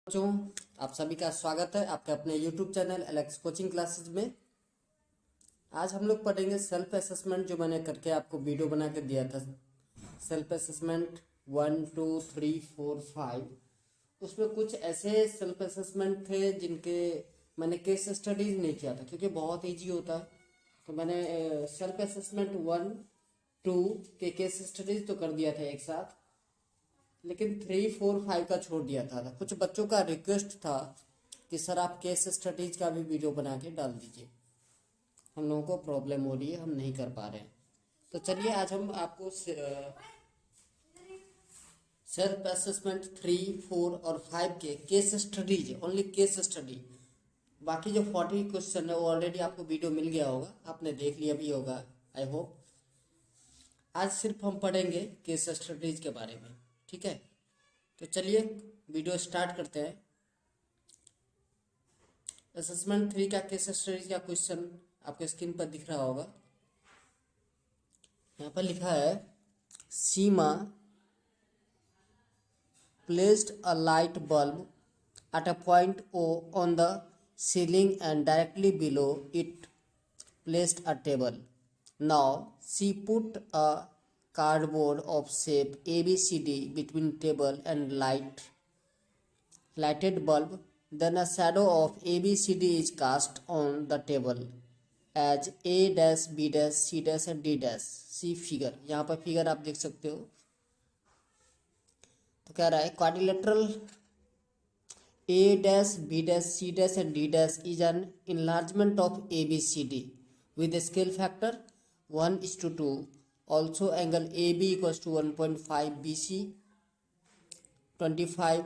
बच्चों, आप सभी का स्वागत है आपके अपने YouTube channel Alex coaching classes में। आज हम लोग पढ़ेंगे सेल्फ असेसमेंट, जो मैंने करके आपको वीडियो बना के दिया था। Self assessment 1 2 3 4 5। उसमें कुछ ऐसे सेल्फ असेसमेंट थे जिनके मैंने केस स्टडीज नहीं किया था, क्योंकि बहुत ईजी होता है। तो मैंने सेल्फ असेसमेंट 1 2 के केस स्टडीज तो कर दिया था एक साथ, लेकिन 3 4 5 का छोड़ दिया था। कुछ बच्चों का रिक्वेस्ट था कि सर आप केस स्टडीज का भी वीडियो बना के डाल दीजिए, हम लोगों को प्रॉब्लम हो रही है, हम नहीं कर पा रहे हैं। तो चलिए आज हम आपको सेल्फ असेसमेंट 3 4 और 5 के case studies, only case study, बाकी जो 40 क्वेश्चन है वो ऑलरेडी आपको वीडियो मिल गया होगा, आपने देख लिया भी होगा आई होप। आज सिर्फ हम पढ़ेंगे केस स्टडीज के बारे में, ठीक है। तो चलिए वीडियो स्टार्ट करते हैं। असेसमेंट 3 का केस स्टडीज का क्वेश्चन आपके स्क्रीन पर दिख रहा होगा। यहाँ पर लिखा है, सीमा placed a light bulb at a point O on the ceiling and directly below it placed a table. Now she put a cardboard of shape ABCD between table and lighted bulb. Then a shadow of ABCD is cast on the table as A dash B dash C dash and D dash. C figure, यहाँ पर figure आप देख सकते हो। तो कह रहा है quadrilateral A dash B dash C dash and D dash is an enlargement of ABCD with a scale factor 1:2. Also angle AB equals to 1.5, BC 25,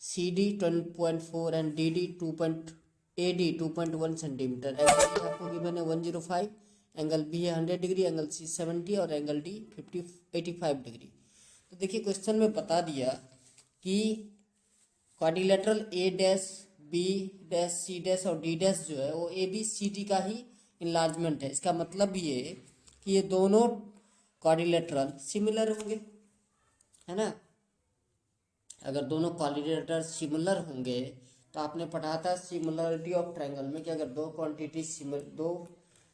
CD 20.4 and DD 2.1 centimetre. Angle आपको given है 105, angle B है 100 degree, angle C 70 और angle D 85 degree. तो देखिए question में बता दिया कि quadrilateral A dash B dash C dash और डी डैश जो है वो ए बी सी डी का ही इनलार्जमेंट है। इसका मतलब ये कि ये दोनों क्वाड्रिलेटरल सिमिलर होंगे, है ना। अगर दोनों क्वाड्रिलेटरल सिमिलर होंगे तो आपने पढ़ा था सिमिलरिटी ऑफ ट्रायंगल में कि अगर दो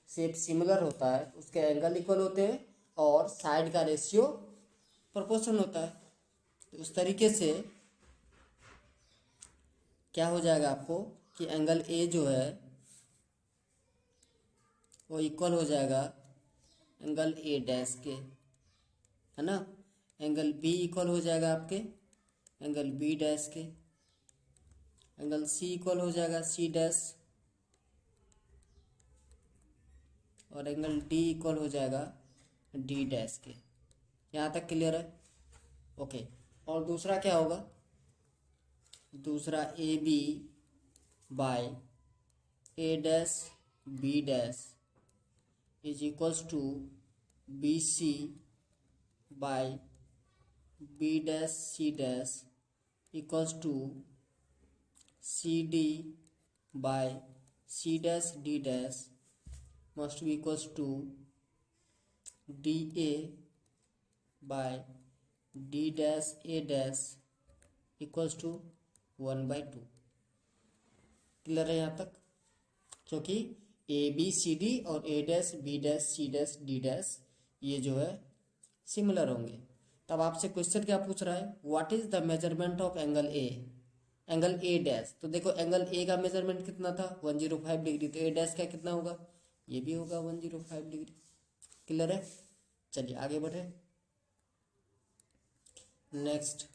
शेप सिमिलर होता है तो उसके एंगल इक्वल होते हैं और साइड का रेशियो प्रोपोर्शन होता है। तो उस तरीके से क्या हो जाएगा आपको कि एंगल ए जो है वो इक्वल हो जाएगा एंगल ए डैश के, है ना। एंगल बी इक्वल हो जाएगा आपके एंगल बी डैश के, एंगल सी इक्वल हो जाएगा सी डैश और एंगल डी इक्वल हो जाएगा डी डैश के। यहाँ तक क्लियर है? ओके। और दूसरा क्या होगा, दूसरा A B by A dash B dash is equals to B C by B dash C dash equals to C D by C dash D dash must be equals to D A by D dash A dash equals to 1/2। Clear है यहाँ तक? क्योंकि A B C D और A dash B dash C dash D dash ये जो है similar होंगे। तब आपसे क्वेश्चन क्या पूछ रहा है, what is the measurement of angle A, angle A dash. तो देखो एंगल ए का मेजरमेंट कितना था 105 डिग्री, तो ए डैश का कितना होगा, ये भी होगा 105 डिग्री। क्लियर है? चलिए आगे बढ़े। नेक्स्ट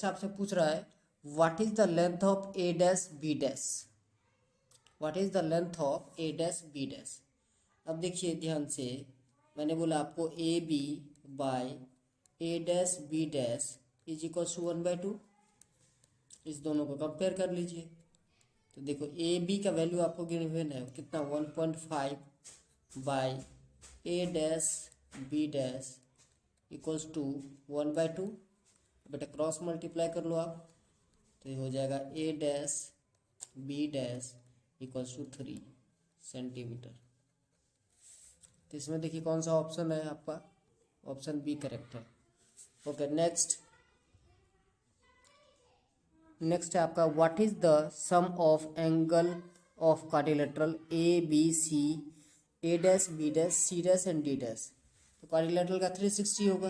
आपसे पूछ रहा है what is the length of A dash B dash, what is the length of A dash B dash. अब देखिए ध्यान से, मैंने बोला आपको A B by A dash B dash is equal to 1/2। इस दोनों को कंपेयर कर लीजिए। तो देखो ए बी का वैल्यू आपको गिवन है कितना 1.5 by A dash B dash equals to 1/2। बेटा क्रॉस मल्टीप्लाई कर लो आप, तो ये हो जाएगा A dash B dash equals to 3 centimetre. तो इसमें देखिए कौन सा ऑप्शन है आपका, ऑप्शन बी करेक्ट है। ओके नेक्स्ट, नेक्स्ट है आपका what is the sum of angle of quadrilateral A B C A dash B dash C dash and D dash. तो क्वाड्रिलेटरल का 360 होगा,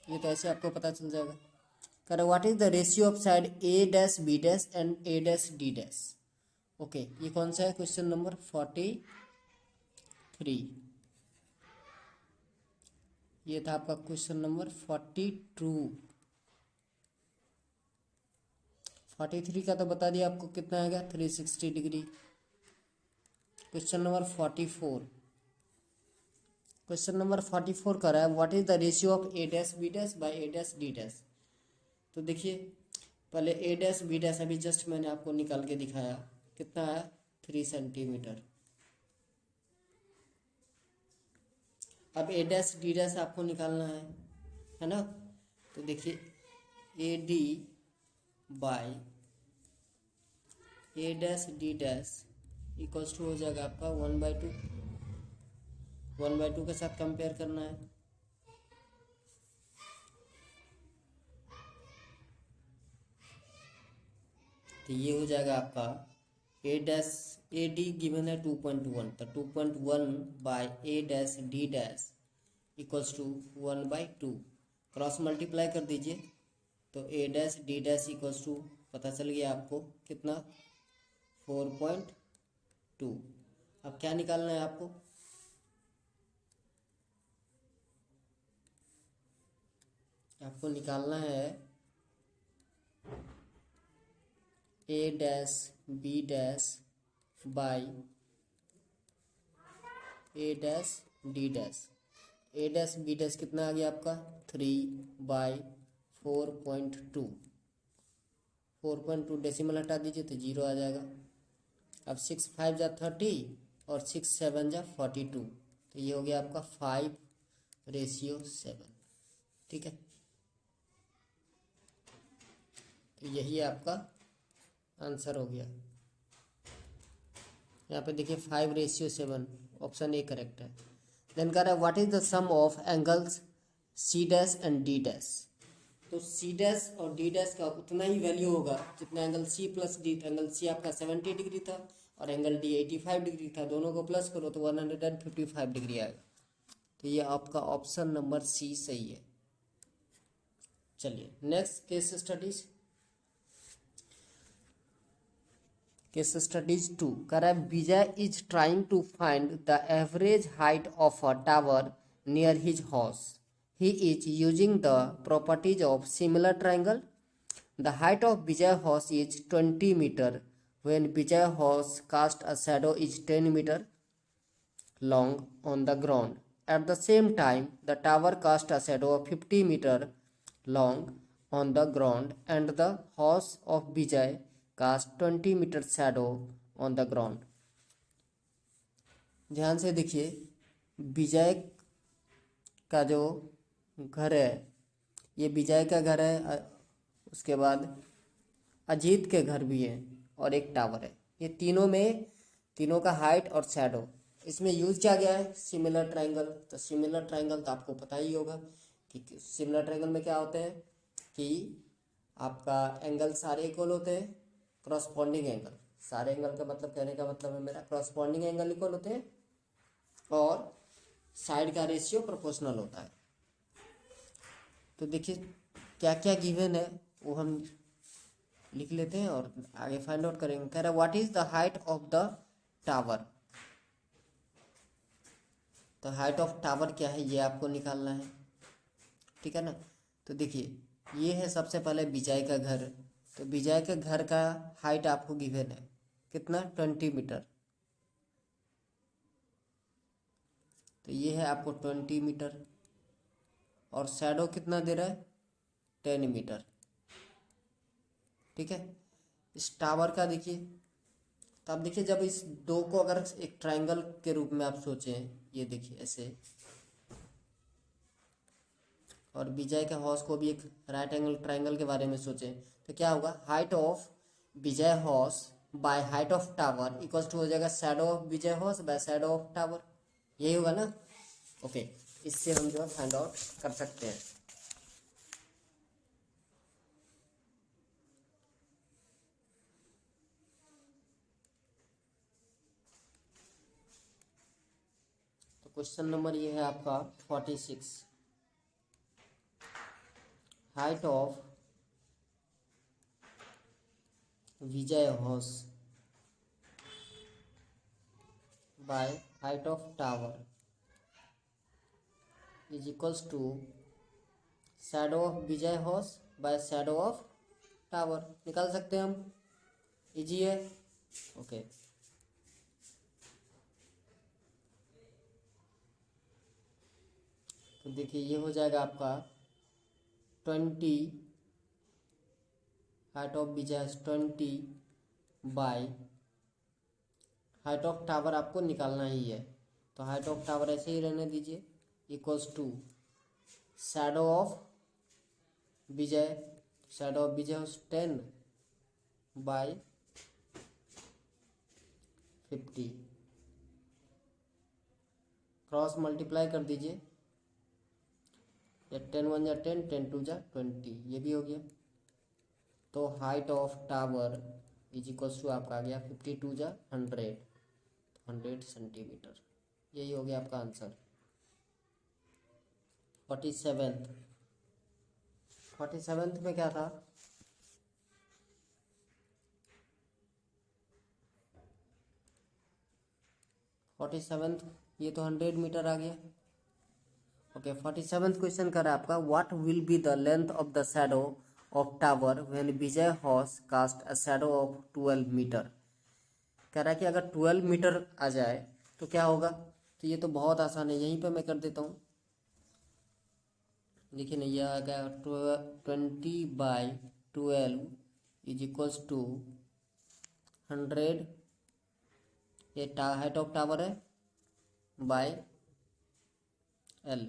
ये तो ऐसे आपको पता चल जाएगा। कह रहा what is the ratio of side A dash B dash and A dash D dash. Okay, ये कौन सा है? Question number 43। ये था आपका क्वेश्चन नंबर 42। 43 का तो बता दिया आपको कितना आएगा, 360 degree. Question number 44, question number 44 कर रहा है what is the ratio of A dash B dash by A dash D dash. तो देखिए पहले ए डैश बी डैश अभी जस्ट मैंने आपको निकाल के दिखाया, कितना है 3 सेंटीमीटर। अब ए डैश डी डैश आपको निकालना है ना। तो देखिए A D by A dash D dash equals to हो जाएगा आपका 1/2। 1/2 के साथ कंपेयर करना है। तो ये हो जाएगा आपका A dash A D given है 2.1, तो 2.1 by A dash D dash equals to 1/2। Cross multiply कर दीजिए तो A dash D dash equals to पता चल गया आपको कितना 4.2। अब क्या निकालना है आपको, आपको निकालना है A dash B dash by A dash D dash. A dash B dash कितना आ गया आपका 3/4.2। 4.2 डेसिमल हटा दीजिए तो 0 आ जाएगा। अब 6 5 जा 30 और 6 7 जा 42, तो ये हो गया आपका 5:7। ठीक है, तो यही आपका आंसर हो गया। यहाँ पे देखिए 5:7, ऑप्शन ए करेक्ट है। देन कह रहा है what is the sum of angles C dash and D dash. तो सी डैश और डी डैश का उतना ही वैल्यू होगा जितना angle C plus D. Angle C आपका 70 डिग्री था और एंगल डी 85 डिग्री था, दोनों को प्लस करो तो 155 डिग्री आएगा। तो ये आपका ऑप्शन नंबर सी सही है। चलिए next case studies. Case studies 2 कह रहा है Vijay is trying to find the average height of a tower near his house. He is using the properties of similar triangle. The height of Vijay house is 20 meter. When Vijay house cast a shadow is 10 meter long on the ground. At the same time, the tower cast a shadow of 50 meter long on the ground and the house of Vijay cast 20 meter shadow on the ground. ध्यान से देखिए, विजय का जो घर है ये विजय का घर है, उसके बाद अजीत के घर भी है और एक टावर है। ये तीनों में तीनों का हाइट और शैडो, इसमें यूज किया गया है सिमिलर ट्रायंगल। तो सिमिलर ट्रायंगल तो आपको पता ही होगा कि सिमिलर ट्रायंगल में क्या होते हैं कि आपका एंगल सारे इक्वल होते हैं, क्रॉसपॉन्डिंग एंगल। सारे एंगल का मतलब कहने का मतलब है मेरा क्रॉसपॉन्डिंग एंगल इक्वल होते हैं और साइड का रेशियो प्रोपोर्शनल होता है। तो देखिए क्या क्या गिवन है वो हम लिख लेते हैं और आगे फाइंड आउट करेंगे। कह रहा है what is the height of the tower. तो हाइट ऑफ टावर क्या है ये आपको निकालना है, ठीक है ना। तो देखिए ये है सबसे पहले विजय का घर। तो विजय के घर का हाइट आपको गिवन है कितना 20 मीटर। तो ये है आपको 20 मीटर और शैडो कितना दे रहा है 10 मीटर। ठीक है, इस टावर का देखिए, तो आप देखिए जब इस दो को अगर एक ट्रायंगल के रूप में आप सोचें, ये देखिए ऐसे, और विजय के हाउस को भी एक राइट एंगल ट्रायंगल के बारे में सोचें, तो क्या होगा height of Vijay house by height of tower equals to हो जाएगा shadow of Vijay house by shadow of tower. यही होगा ना। ओके, इससे हम जो है फाइंड आउट कर सकते हैं। क्वेश्चन नंबर ये है आपका 46। Height of Vijay house by height of tower is equals to shadow of Vijay house by shadow of tower. निकाल सकते हैं हम, इजी है। ओके तो देखिए ये हो जाएगा आपका 20, height of Vijay 20 by height of tower आपको निकालना ही है, तो हाइट ऑफ टावर ऐसे ही रहने दीजिए, equals to shadow of Vijay, shadow of Vijay 10 by 50, cross multiply कर दीजिए, या 10 1 जा 10, 10 2 जा 20, ये भी हो गया। तो height of tower is equals to आपका आ गया 52 जा 100 सेंटीमीटर। यही हो गया आपका आंसर। 47 में क्या था, ये तो 100 मीटर आ गया। ओके 47 क्वेश्चन कर रहा है आपका, what will be the length of the shadow of tower when Vijay house cast a shadow of 12 metre. कह रहा है कि अगर 12 मीटर आ जाए तो क्या होगा। तो ये तो बहुत आसान है, यहीं पे मैं कर देता हूँ। देखिए ना, ये आ गया 20/12 इज इक्वल्स टू 100, ये हाइट ऑफ टावर है, बाय एल,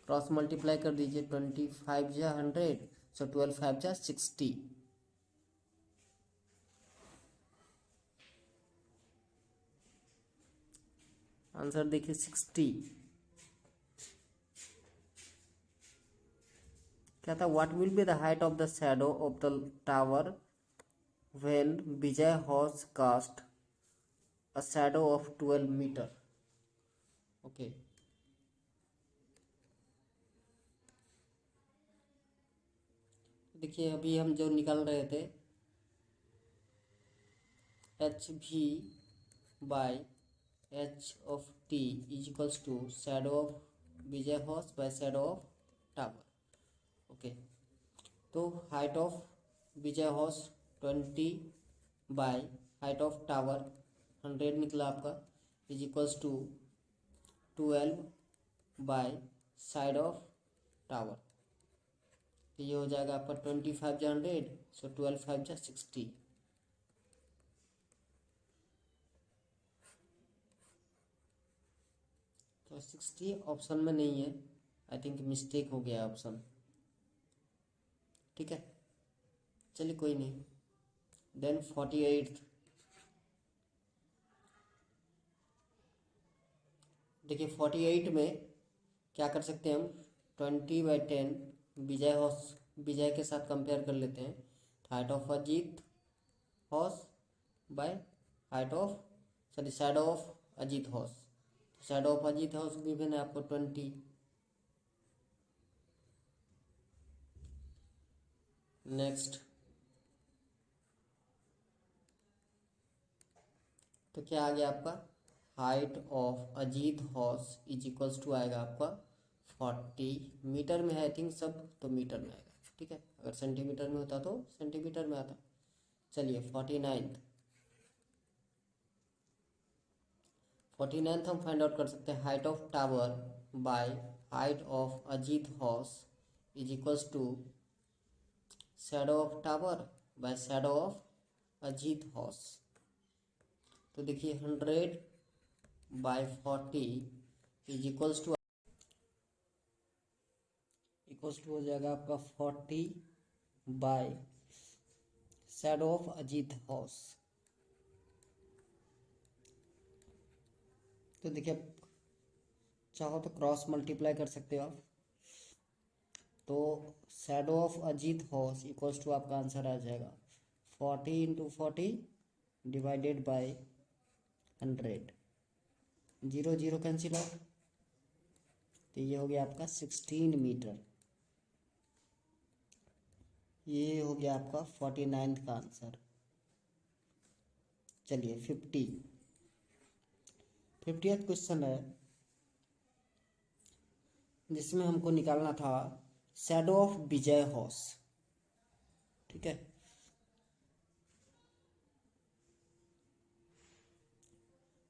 क्रॉस मल्टीप्लाई कर दीजिए, 25 जा 100, सो 12 5 जा 60। आंसर देखिए 60। क्या था, what will be the height of the shadow of the tower when Vijay house cast a shadow of 12 metre. Okay देखिए अभी हम जो निकाल रहे थे, H V by H of T is equals to shadow of Vijay house by shadow of tower. Okay तो height of Vijay house 20 by height of tower 100 निकला आपका, is equals to 12 by side of tower. तो ये हो जाएगा आपका 25 जा 100, सो 12 5 जा 60। तो 60 ऑप्शन में नहीं है, आई थिंक मिस्टेक हो गया ऑप्शन। ठीक है चलिए कोई नहीं। देन 48, देखिए 48 में क्या कर सकते हैं हम, 20/10 विजय हाउस, विजय के साथ कंपेयर कर लेते हैं। Height of Ajit house by height of sorry shadow of Ajit house, shadow of Ajit house given है आपको 20। नेक्स्ट तो क्या आ गया आपका, height of Ajit house is equals to आएगा आपका 40 मीटर में है, आई थिंक सब तो मीटर में आएगा। ठीक है अगर सेंटीमीटर में होता तो सेंटीमीटर में आता। चलिए 49th हम फाइंड आउट कर सकते हैं, height of tower by height of Ajit house is equals to shadow of tower by shadow of Ajit house. तो देखिए 100/40 इज इक्वल्स टू हो जाएगा आपका 40 by shadow of Ajit house. तो देखिए चाहो तो क्रॉस मल्टीप्लाई कर सकते हो आप, तो shadow of Ajit house equals to आपका आंसर आ जाएगा 40 × 40 डिवाइडेड बाय 100, 0 0 कैंसिल आउट, तो ये हो गया आपका 16 मीटर। ये हो गया आपका 49 का आंसर। चलिए 50th क्वेश्चन है, जिसमें हमको निकालना था शैडो ऑफ विजय हाउस। ठीक है,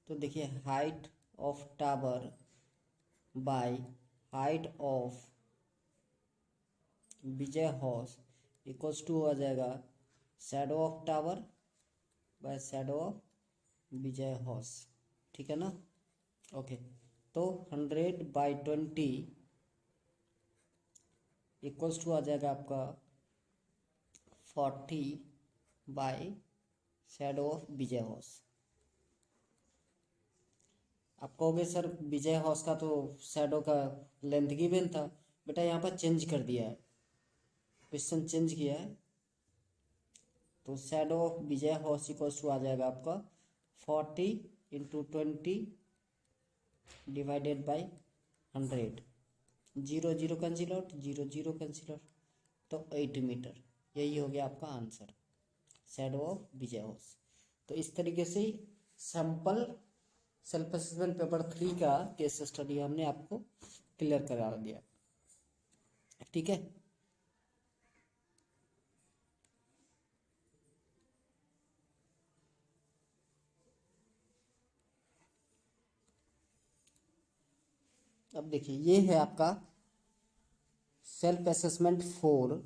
तो देखिए height of tower by height of Vijay house equals to आ जाएगा shadow of tower by shadow of Vijay house. ठीक है ना, ओके। तो 100/20 इक्वल्स टू आ जाएगा आपका 40 by shadow of Vijay house. आप कहोगे सर विजय हाउस का तो शैडो का लेंथ गिवन था, बेटा यहाँ पर चेंज कर दिया है, क्वेश्चन चेंज किया है। तो shadow of Vijay house equals to आ जाएगा आपका 40 × 20 divided by 100, 0 0 cancel out, 0 0 cancel out, तो 8 मीटर। यही हो गया आपका answer, shadow of Vijay house. तो इस तरीके से सैंपल सेल्फ असेसमेंट पेपर 3 का केस स्टडी हमने आपको क्लियर करा दिया। ठीक है, अब देखिए ये है आपका सेल्फ असेसमेंट 4,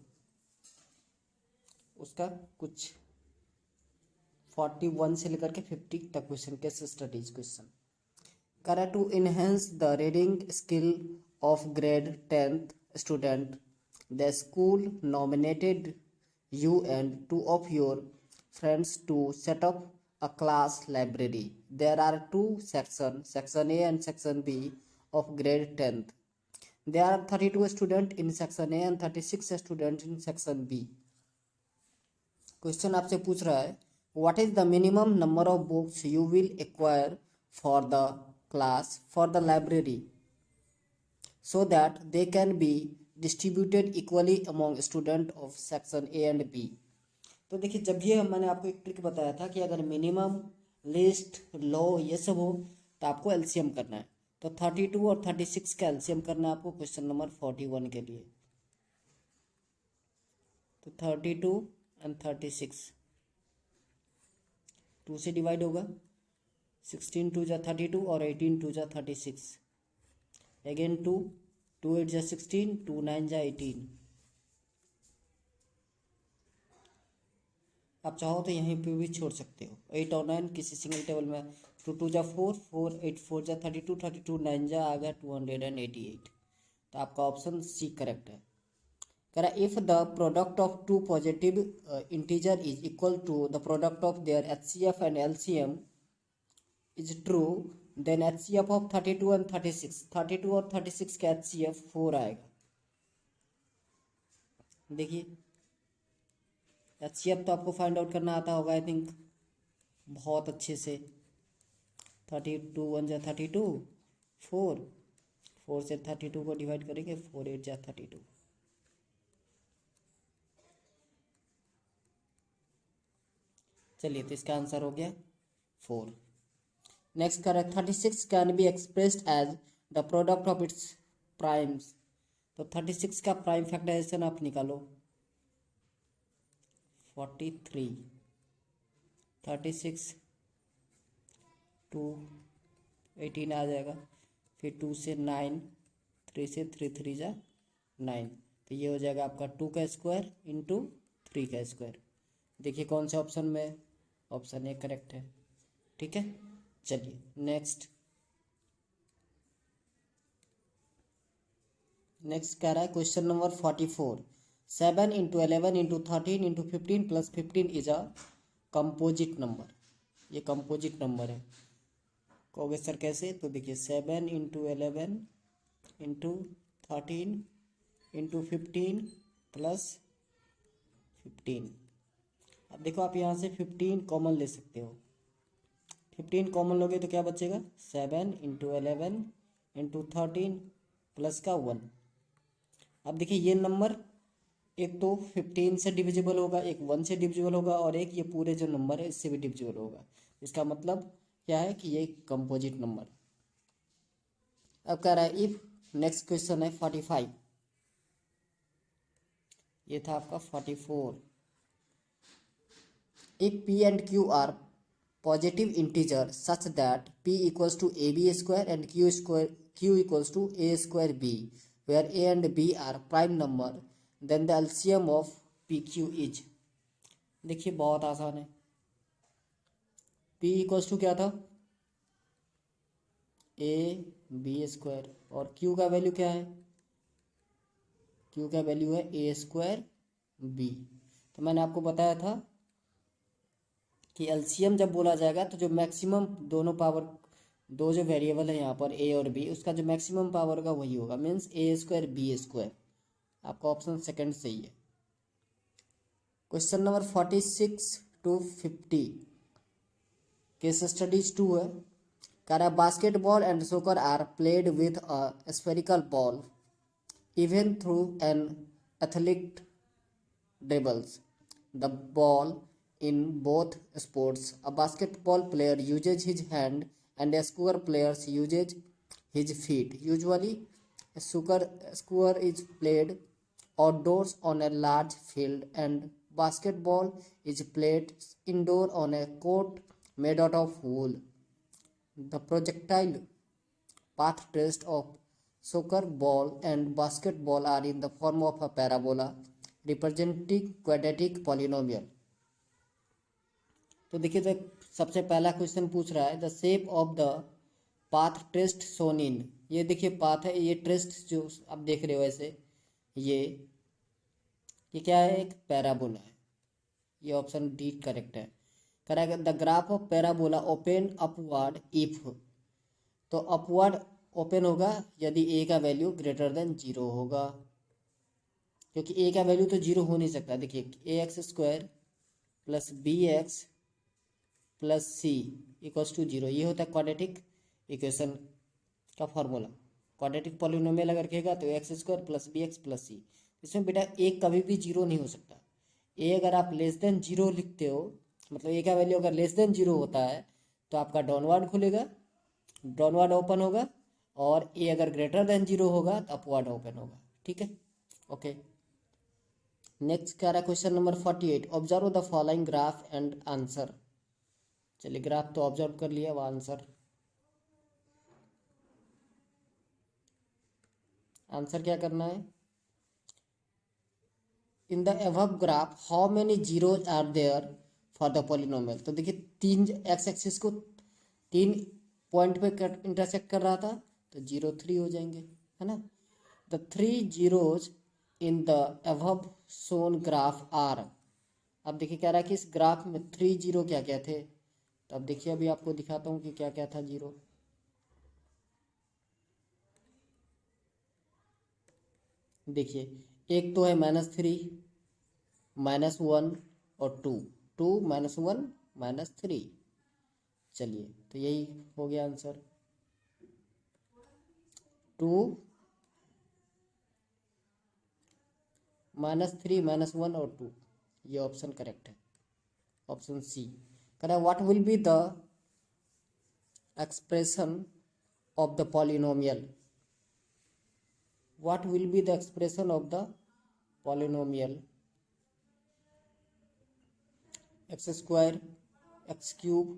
उसका कुछ 41 से लेकर के 50 तक क्वेश्चन, केस स्टडीज क्वेश्चन। करा to enhance the reading skill of grade 10th student, the school nominated you and 2 of your friends to set up a class library. There are 2 sections, section A and section B of grade 10th. There are 32 students in section A and 36 students in section B. Question आपसे पूछ रहा है what is the minimum number of books you will acquire for the class for the library so that they can be distributed equally among students of section A and B. तो देखिए जब ये मैंने आपको एक ट्रिक बताया था कि अगर मिनिमम लिस्ट लो ये सब हो तो आपको एलसीएम करना है। तो 32 और 36 का एलसीएम करना है आपको क्वेश्चन नंबर 41 के लिए। तो 32 एंड 36 2 से डिवाइड होगा, 16 2 जा 32 और 18 2 जा 36, अगेन 2 2 8 जा 16, 2 9 जा 18। आप चाहो तो यहीं पे भी छोड़ सकते हो, 8 और 9 किसी सिंगल टेबल में, 2 2 जा 4 4 8 4 जा 32 32 9 जा आ गया 288। तो आपका ऑप्शन सी करेक्ट है। कह रहा if the product of two positive integer is equal to the product of their HCF and LCM is true, then HCF of 32 and 36, 32 और 36 का एचसीएफ 4 आएगा। देखिए एचसीएफ तो आपको फाइंड आउट करना आता होगा आई थिंक बहुत अच्छे से। 32 1 जा 32, 4 4 से 32 को डिवाइड करेंगे, 4 8 जा 32। चलिए तो इसका आंसर हो गया 4। नेक्स्ट कर 36 can be expressed as the product of its primes. तो 36 का प्राइम फैक्टराइजेशन आप निकालो, 43 36 2 18 आ जाएगा, फिर 2 से 9, 3 से 3 3 जा 9, तो ये हो जाएगा आपका 2 का स्क्वायर इंटू 3 का स्क्वायर। देखिए कौन से ऑप्शन में, ऑप्शन ए करेक्ट है। ठीक है, चलिए नेक्स्ट कह रहा है question number 44, 7 × 11 × 13 × 15 + 15 is a composite number. ये कंपोजिट नंबर है। कहोगे सर कैसे, तो देखिए 7 × 11 × 13 × 15 + 15। अब देखो आप यहाँ से 15 कॉमन ले सकते हो, 15 कॉमन लोगे तो क्या बचेगा 7 इंटू 11 इंटू 13 प्लस का 1। अब देखिए ये नंबर एक तो 15 से डिविजिबल होगा, एक 1 से डिविजिबल होगा, और एक ये पूरे जो नंबर है इससे भी डिविजिबल होगा। इसका मतलब क्या है कि ये कंपोजिट नंबर। अब कह रहा है इफ, नेक्स्ट क्वेश्चन है 45, ये था आपका 44। If p and q are positive integer such that p equals to ab square and q equals to a square b, where a and b are prime number, then the LCM of pq is। देखिए बहुत आसान है। p equals to क्या था a b square, और q का value क्या है, q का वैल्यू है a स्क्वायर b। तो मैंने आपको बताया था कि एलसीएम जब बोला जाएगा तो जो मैक्सिमम दोनों पावर, दो जो वेरिएबल है यहाँ पर ए और बी, उसका जो मैक्सिमम पावर का वही होगा, means A square B square. आपका ऑप्शन सेकंड सही है। Question number 46 to 50 case studies 2 है। कह रहा है basketball and soccer are played with a spherical ball even through an athletic dribbles the ball in both sports. A basketball player uses his hand and a soccer player uses his feet. Usually, a soccer is played outdoors on a large field and basketball is played indoor on a court made out of wool. The projectile path trace of soccer ball and basketball are in the form of a parabola representing quadratic polynomial। तो देखिए तो सबसे पहला question पूछ रहा है the shape of the path traced shown in. ये देखिए पाथ है, ये ट्रेस्ड जो आप देख रहे हो ऐसे, ये क्या है, एक पैराबोला है। ये ऑप्शन डी करेक्ट है। Correct. The graph of parabola open upward if, तो अपवर्ड ओपन होगा यदि ए का वैल्यू ग्रेटर देन 0 होगा, क्योंकि ए का वैल्यू तो 0 हो नहीं सकता। देखिए a x square plus b x plus c equals to 0, ये होता है क्वाड्रेटिक इक्वेशन का फॉर्मूला। क्वाड्रेटिक पॉलिनोमियल अगर कहेगा तो x square plus b x plus c. इसमें बेटा ए कभी भी 0 नहीं हो सकता। ए अगर आप लेस देन 0 लिखते हो, मतलब ए का वैल्यू अगर लेस देन 0 होता है तो आपका डाउनवर्ड खुलेगा, डाउनवर्ड ओपन होगा, और ए अगर ग्रेटर देन 0 होगा तो अपवर्ड ओपन होगा। ठीक है, ओके। नेक्स्ट क्या रहा question number 48, observe the following graph and answer. चलिए ग्राफ तो ऑब्जर्व कर लिया, अब आंसर, आंसर क्या करना है। In the above graph how many zeros are there for the polynomial. तो देखिए तीन एक्स एक्सिस को 3 पॉइंट पे इंटरसेक्ट कर रहा था, तो 0 3 हो जाएंगे, है ना। The 3 zeros in the above shown graph are. अब देखिए कह रहा है कि इस ग्राफ में 3 जीरो क्या क्या थे, तो अब देखिए अभी आपको दिखाता हूँ कि क्या क्या था जीरो। देखिए एक तो है -3 -1 और 2, 2 -1 -3। चलिए तो यही हो गया आंसर, 2 -3 -1 और 2, ये ऑप्शन करेक्ट है, ऑप्शन सी। कह रहा है what will be the expression of the polynomial. What will be the expression of the polynomial x square x cube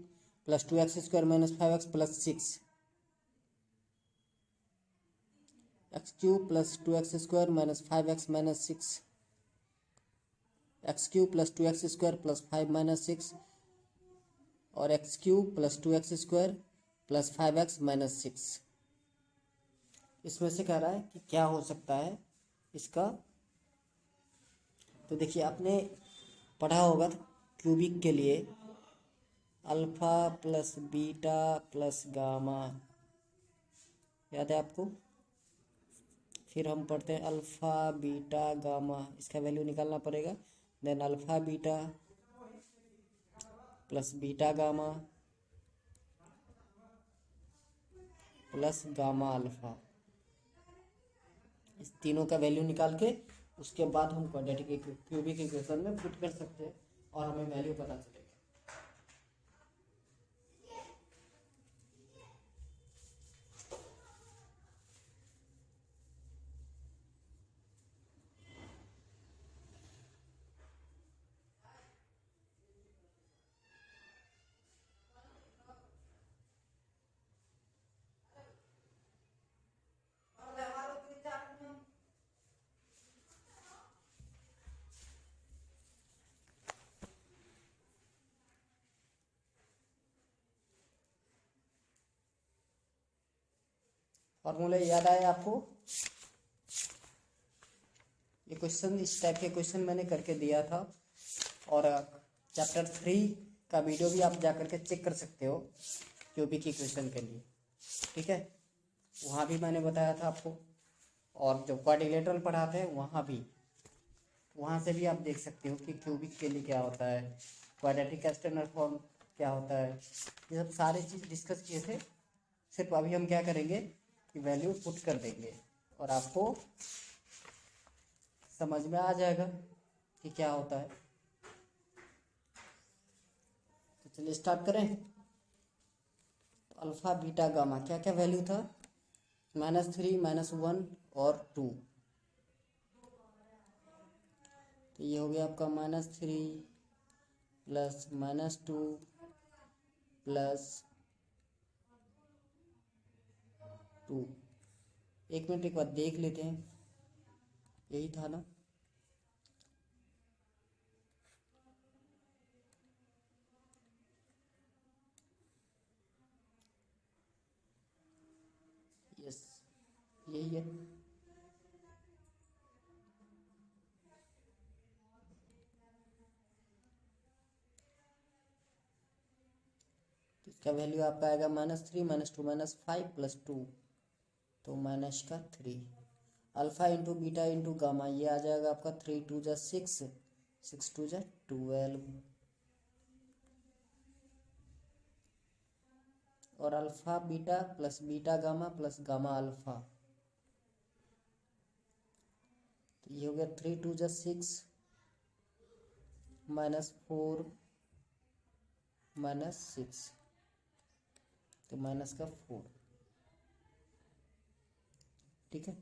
plus 2x square minus 5x plus 6, x cube plus 2x square minus 5x minus 6, x cube plus 2x square plus 5 minus 6, और x cube plus 2x square plus 5x minus 6। इसमें से कह रहा है कि क्या हो सकता है इसका। तो देखिए आपने पढ़ा होगा क्यूबिक के लिए alpha plus beta plus gamma, याद है आपको। फिर हम पढ़ते हैं अल्फा बीटा गामा, इसका वैल्यू निकालना पड़ेगा। Then alpha beta plus beta gamma plus gamma alpha, इस तीनों का वैल्यू निकाल के उसके बाद हम क्वाड्रेटिक क्यूबिक इक्वेशन में पुट कर सकते हैं और हमें वैल्यू पता चलेगा। फॉर्मूले याद आए आपको? ये क्वेश्चन, इस टाइप के क्वेश्चन मैंने करके दिया था और चैप्टर 3 का वीडियो भी आप जा करके चेक कर सकते हो क्यूबिक इक्वेशन के लिए, ठीक है। वहाँ भी मैंने बताया था आपको, और जो क्वाड्रिलेटरल पढ़ाते हैं वहाँ भी, वहाँ से भी आप देख सकते हो कि क्यूबिक के लिए क्या होता है, क्वाड्रेटिक एक्सटर्नल फॉर्म क्या होता है, ये सब सारे चीज़ डिस्कस किए थे। सिर्फ अभी हम क्या करेंगे कि वैल्यू पुट कर देंगे और आपको समझ में आ जाएगा कि क्या होता है। तो चलिए स्टार्ट करें। तो अल्फ़ा बीटा गामा क्या क्या वैल्यू था, -3 -1 और 2। तो ये हो गया आपका -3 प्लस -2 प्लस 2। एक मिनट, एक बार देख लेते हैं, यही था ना? यस, यही है। तो इसका वैल्यू आपका आएगा -3 -2 -5 प्लस 2, तो माइनस का 3। Alpha into beta into gamma, ये आ जाएगा आपका 3 2 जा 6, 6 2 जा 12, और alpha beta plus beta gamma plus gamma alpha, तो ये हो गया 3 2 जा 6 -4 -6, तो माइनस का 4, ठीक है।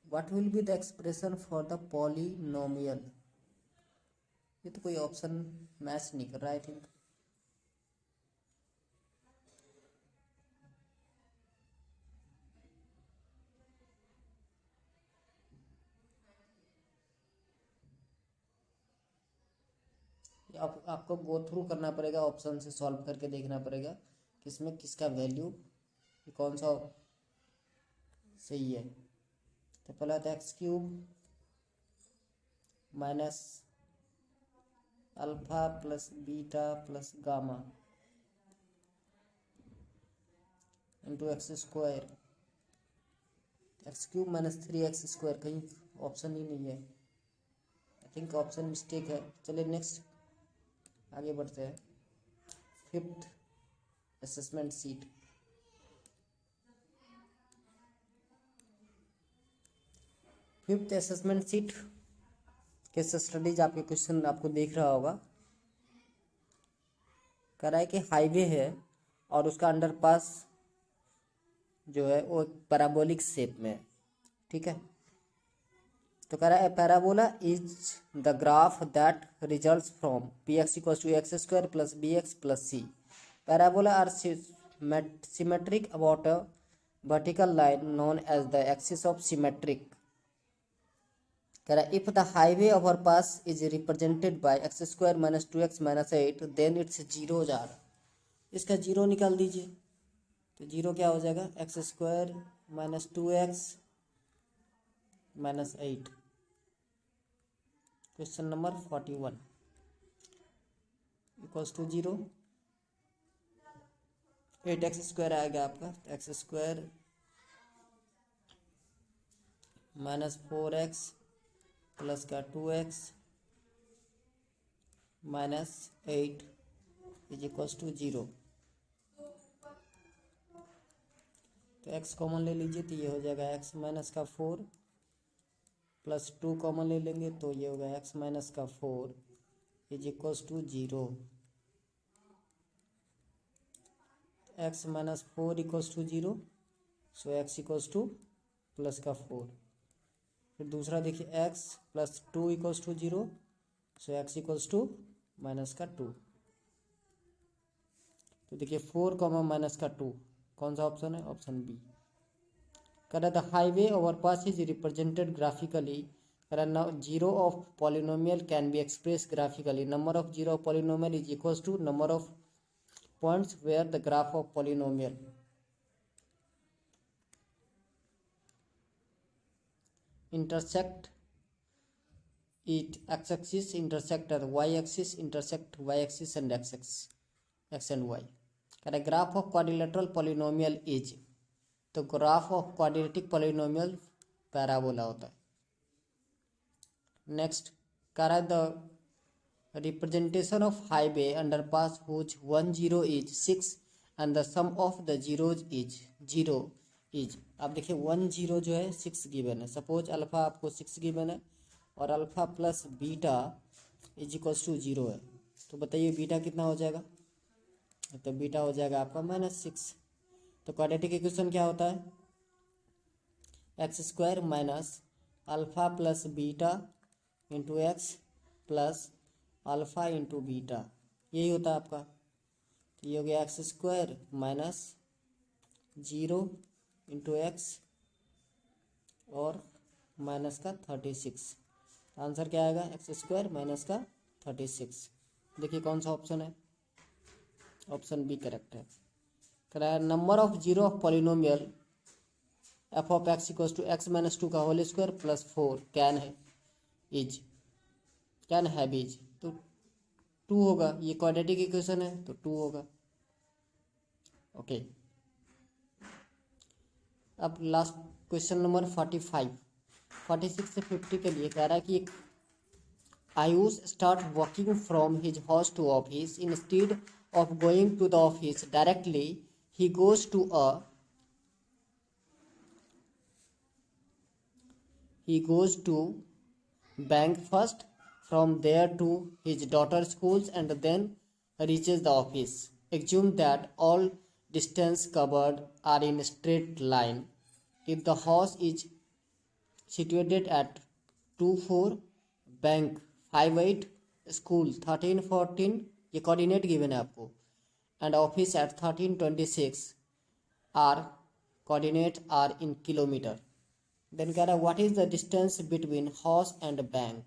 What will be the expression for the polynomial? ये तो कोई ऑप्शन मैच नहीं कर रहा, आई थिंक। आपको गो थ्रू करना पड़ेगा, ऑप्शन से सॉल्व करके देखना पड़ेगा किसमें किसका वैल्यू कौन सा सही है। तो पहला था x³ minus alpha plus beta plus gamma into x², x³ -3x², कहीं ऑप्शन ही नहीं है, आई थिंक ऑप्शन मिस्टेक है। चलिए नेक्स्ट आगे बढ़ते हैं। 5th assessment seat, fifth assessment seat case studies आपके क्वेश्चन आपको देख रहा होगा। कह रहा है कि हाईवे है और उसका अंडरपास जो है वो पैराबोलिक शेप में है, ठीक है। तो कह रहा है parabola is the graph that results from px = x² plus bx plus c। Parabola are symmetric about a vertical line known as the axis of symmetric. कह रहा है if the highway overpass is represented by x² - 2x - 8 then its zero जार। इसका zero निकाल दीजिए, तो zero क्या हो जाएगा, x² - 2x - 8। Question number 41 equals to 0, 8x² आएगा आपका, तो x² - 4x प्लस का 2x - 8 इज इक्वल्स टू 0। तो x कॉमन ले लीजिए तो ये हो जाएगा x माइनस का 4 प्लस 2 कॉमन ले लेंगे तो ये होगा x माइनस का 4 is equals to 0। x minus 4 equals to 0, so x equals to plus का 4। फिर दूसरा देखिए x plus 2 equals to 0, so x equals to minus का 2। तो देखिए 4 कॉमा माइनस का 2 कौन सा ऑप्शन है? Option B. कह the highway overpass is represented graphically. Zero of polynomial can be express graphically. Number of zero of polynomial is equals to number of points where the graph of polynomial intersect it x axis intersect the y axis intersect y axis and x and y। करें graph of quadrilateral polynomial is, तो graph of quadratic polynomial parabola होता है। Next करें the representation of highway underpass whose 1 0 is 6 and the sum of the zeros is 0 is. आप देखिए 1 0 जो है 6 given है। सपोज अल्फा आपको 6 गिवन है और alpha plus beta is equals to 0 है, तो बताइए बीटा कितना हो जाएगा? तो बीटा हो जाएगा आपका -6। तो क्वाड्रेटिक इक्वेशन क्या होता है? X square minus alpha plus beta into x plus alpha into beta, यही होता है आपका। तो ये हो गया x square minus 0 into x और माइनस का 36। आंसर क्या आएगा? एक्स स्क्वायर माइनस का 36। देखिए कौन सा ऑप्शन है? ऑप्शन बी करेक्ट है। Correct number of zero of polynomial F of X equals to X minus 2 का होल स्क्वायर प्लस 4 कैन है इज, कैन हैव इज, तो 2 होगा। ये क्वाड्रेटिक इक्वेशन है तो 2 होगा। ओके अब लास्ट क्वेश्चन नंबर 45, 46 से 50 के लिए कह रहा है कि Ayush start walking from his house to office. Instead of going to the office directly ही goes to bank first, from there to his daughter's schools and then reaches the office. Assume that all distance covered are in straight line. If the house is situated at 24, bank 58, school 1314, ये coordinate given है आपको, and office at 1326 are coordinate are in kilometer. Then कह रहा है what is the distance between house and bank?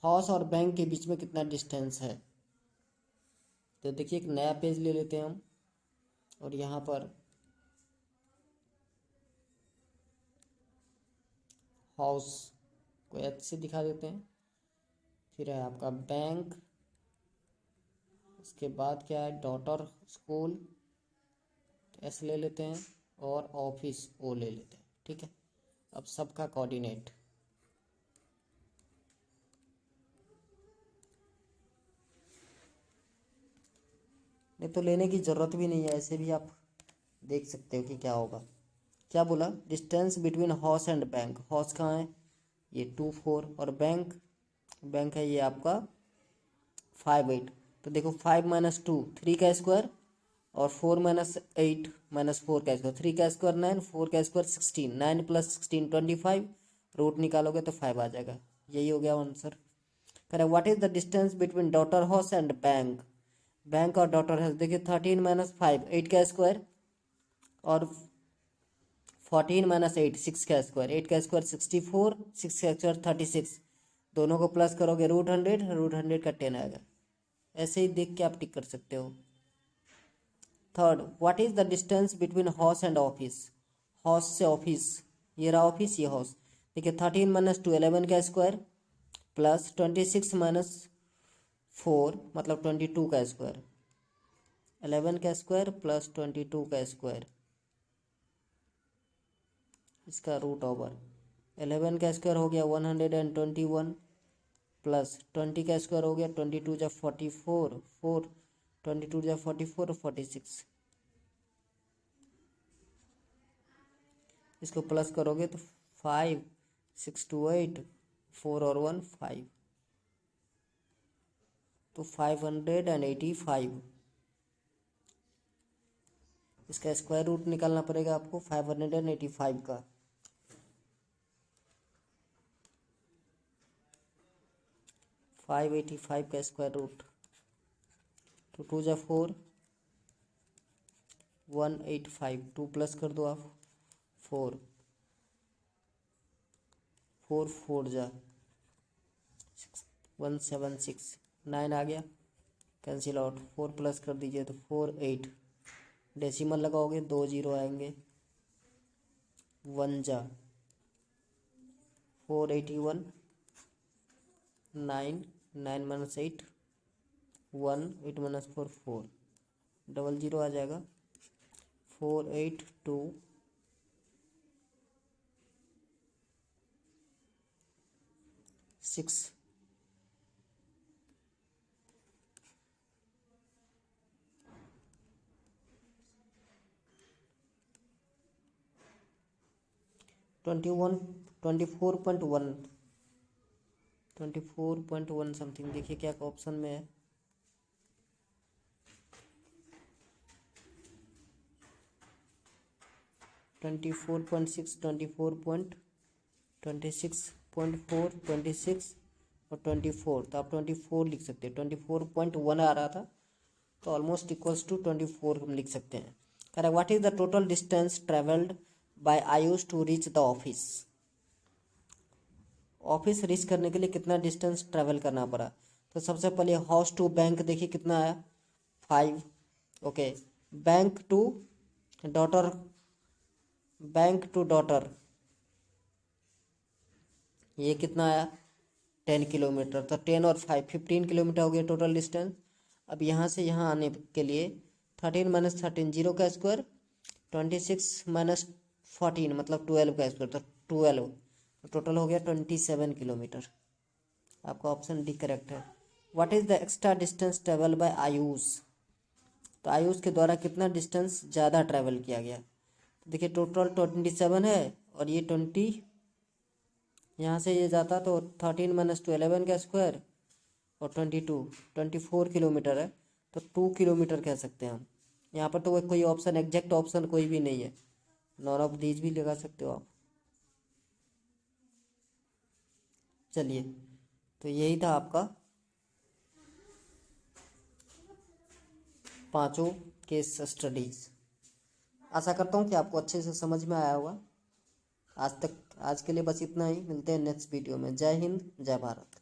House और bank के बीच में कितना डिस्टेंस है? तो देखिए एक नया पेज ले लेते हैं हम और यहाँ पर हाउस को एच से दिखा देते हैं। फिर है आपका बैंक, उसके बाद क्या है डॉटर स्कूल एस ले लेते हैं और ऑफिस ओ ले लेते हैं। ठीक है, अब सबका कोऑर्डिनेट नहीं तो लेने की ज़रूरत भी नहीं है, ऐसे भी आप देख सकते हो कि क्या होगा। क्या बोला? Distance between house and bank. House कहाँ है? ये 24 और बैंक है ये आपका 58। तो देखो 5 माइनस 2 3 का स्क्वायर और 4 माइनस 8 माइनस 4 का स्क्वायर, 3 का स्क्वायर 9, 4 का स्क्वायर 16, 9 प्लस 16 25, रूट निकालोगे तो 5 आ जाएगा। यही हो गया आंसर। करें what is the distance between daughter house and bank. Bank और डॉटर हाउस देखिए 13 माइनस 5 8 का स्क्वायर और 14 माइनस 8 6 का स्क्वायर, 8 का स्क्वायर 64, 6 का स्क्वायर 36, दोनों को प्लस करोगे रूट 100 का 10 आएगा। ऐसे ही देख के आप टिक कर सकते हो। Third what is the distance between house and office. House से ऑफिस, ये रहा ऑफिस ये हाउस। देखिए 13 माइनस 2 11 का स्क्वायर प्लस 26 माइनस 4 मतलब 22 का स्क्वायर, 11 का स्क्वायर प्लस 22 का स्क्वायर, इसका रूट ओवर 11 का स्क्वायर हो गया 121 प्लस 20 का स्क्वायर हो गया 22 जा 44 4 22 जा 44 46, इसको प्लस करोगे तो 5 6 2 8 4 और 1 5, तो 585। इसका स्क्वायर रूट निकालना पड़ेगा आपको 585 का। 585 का स्क्वायर रूट, तो 2 जा 4 185, 2 प्लस कर दो आप 4 4 4 जा 176, 9 आ गया, कैंसिल आउट। 4 प्लस कर दीजिए तो 4 8, डेसिमल लगाओगे 2 जीरो आएंगे, 1 जा 481, 9 9 माइनस 8 1 8 माइनस 4 4, डबल जीरो आ जाएगा, 482 6। ट्वेंटी 24.1 समथिंग, देखिए क्या ऑप्शन में है। 24.6 24.26.4 26 और 24, तो आप 24 लिख सकते हैं। 24.1 आ रहा था तो ऑलमोस्ट इक्वल्स टू 24 हम लिख सकते हैं। Correct. What is the total distance travelled by Ayush to reach the office? Office reach करने के लिए कितना डिस्टेंस ट्रेवल करना पड़ा? तो सबसे पहले हाउस टू बैंक देखिए कितना आया 5। Okay, bank to daughter, bank to daughter ये कितना आया 10 किलोमीटर, तो 10 और 5 15 किलोमीटर हो गया टोटल डिस्टेंस। अब यहाँ से यहाँ आने के लिए 13 माइनस 13 जीरो का स्क्वायर, 26 माइनस 14 मतलब 12 का स्क्वायर, तो 12, तो टोटल हो गया 27 किलोमीटर। आपका ऑप्शन डी करेक्ट है। What is the extra distance travel by Ayush? तो आयुष के द्वारा कितना डिस्टेंस ज़्यादा ट्रैवल किया गया? देखिए टोटल 27 है और ये 20, यहाँ से ये जाता तो 13 माइनस 2 11 का स्क्वायर और 24 किलोमीटर है, तो 2 किलोमीटर कह सकते हैं हम। यहाँ पर तो कोई ऑप्शन एग्जैक्ट ऑप्शन कोई भी नहीं है, नॉन ऑफ दीज भी लगा सकते हो आप। चलिए, तो यही था आपका 5 केस स्टडीज। आशा करता हूँ कि आपको अच्छे से समझ में आया होगा। आज के लिए बस इतना ही, मिलते हैं नेक्स्ट वीडियो में। जय हिंद, जय भारत।